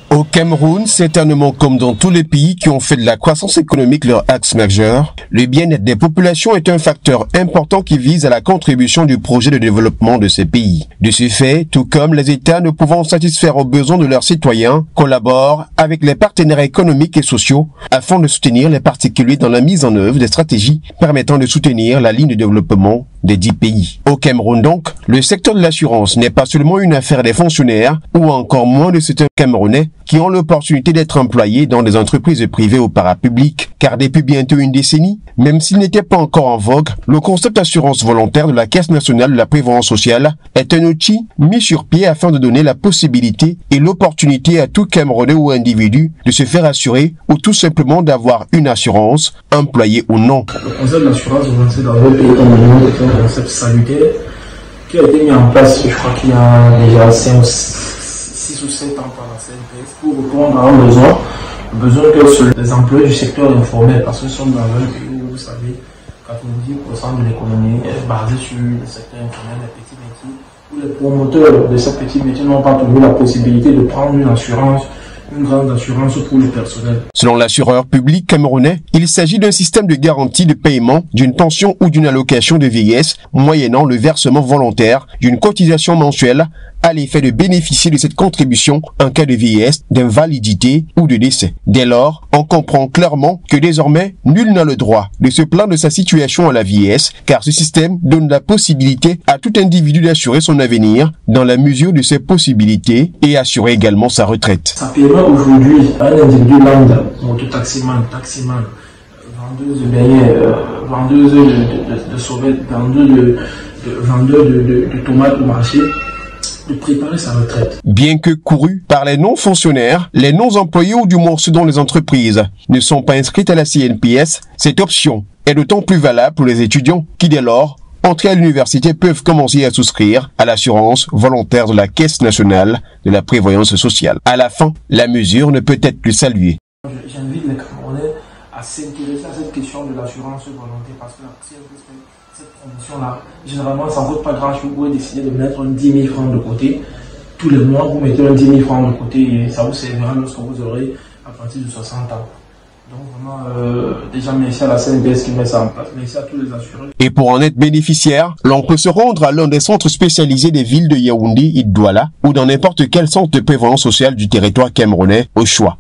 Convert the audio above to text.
Au Cameroun, certainement comme dans tous les pays qui ont fait de la croissance économique leur axe majeur, le bien-être des populations est un facteur important qui vise à la contribution du projet de développement de ces pays. De ce fait, tout comme les États ne pouvant satisfaire aux besoins de leurs citoyens, collaborent avec les partenaires économiques et sociaux afin de soutenir les particuliers dans la mise en œuvre des stratégies permettant de soutenir la ligne de développement des 10 pays. Au Cameroun donc, le secteur de l'assurance n'est pas seulement une affaire des fonctionnaires ou encore moins de certains Camerounais qui ont l'opportunité d'être employés dans des entreprises privées ou parapubliques. Car depuis bientôt une décennie, même s'il n'était pas encore en vogue, le concept d'assurance volontaire de la Caisse nationale de la prévoyance sociale est un outil mis sur pied afin de donner la possibilité et l'opportunité à tout Camerounais ou individu de se faire assurer ou tout simplement d'avoir une assurance, employé ou non. Le concept d'assurance volontaire dans le pays comme le monde est un concept salutaire qui a été mis en place, je crois qu'il y a déjà 6 ou 7 ans par la CNPS pour répondre à un besoin que les employés du secteur informel, parce que nous sommes dans un pays où, vous savez, 90% de l'économie est basée sur le secteur informel, les petits métiers, où les promoteurs de ces petits métiers n'ont pas toujours la possibilité de prendre une assurance, une grande assurance pour le personnel. Selon l'assureur public camerounais, il s'agit d'un système de garantie de paiement d'une pension ou d'une allocation de vieillesse, moyennant le versement volontaire d'une cotisation mensuelle à l'effet de bénéficier de cette contribution en cas de vieillesse, d'invalidité ou de décès. Dès lors, on comprend clairement que désormais, nul n'a le droit de se plaindre de sa situation à la vieillesse, car ce système donne la possibilité à tout individu d'assurer son avenir dans la mesure de ses possibilités et assurer également sa retraite. Ça permet aujourd'hui à un individu lambda, mototaximan, vendeuse de beignets, vendeuse de sauvettes, vendeur de tomates au marché, de préparer sa retraite. Bien que courus par les non-fonctionnaires, les non-employés ou du moins ceux dont les entreprises ne sont pas inscrites à la CNPS, cette option est d'autant plus valable pour les étudiants qui dès lors, entrés à l'université, peuvent commencer à souscrire à l'assurance volontaire de la Caisse nationale de la prévoyance sociale. À la fin, la mesure ne peut être que saluée. J'invite les Camerounais à s'intéresser à cette question de l'assurance volontaire parce que cette promotion-là, généralement, ça ne coûte pas grand-chose. Vous pouvez décider de mettre 10 000 francs de côté. Tous les mois, vous mettez 10 000 francs de côté et ça vous servira lorsque vous aurez à partir de 60 ans. Donc vraiment, déjà merci à la CNPS qui met ça en place. Merci à tous les assurés. Et pour en être bénéficiaire, l'on peut se rendre à l'un des centres spécialisés des villes de Yaoundé et Douala ou dans n'importe quel centre de prévoyance sociale du territoire camerounais au choix.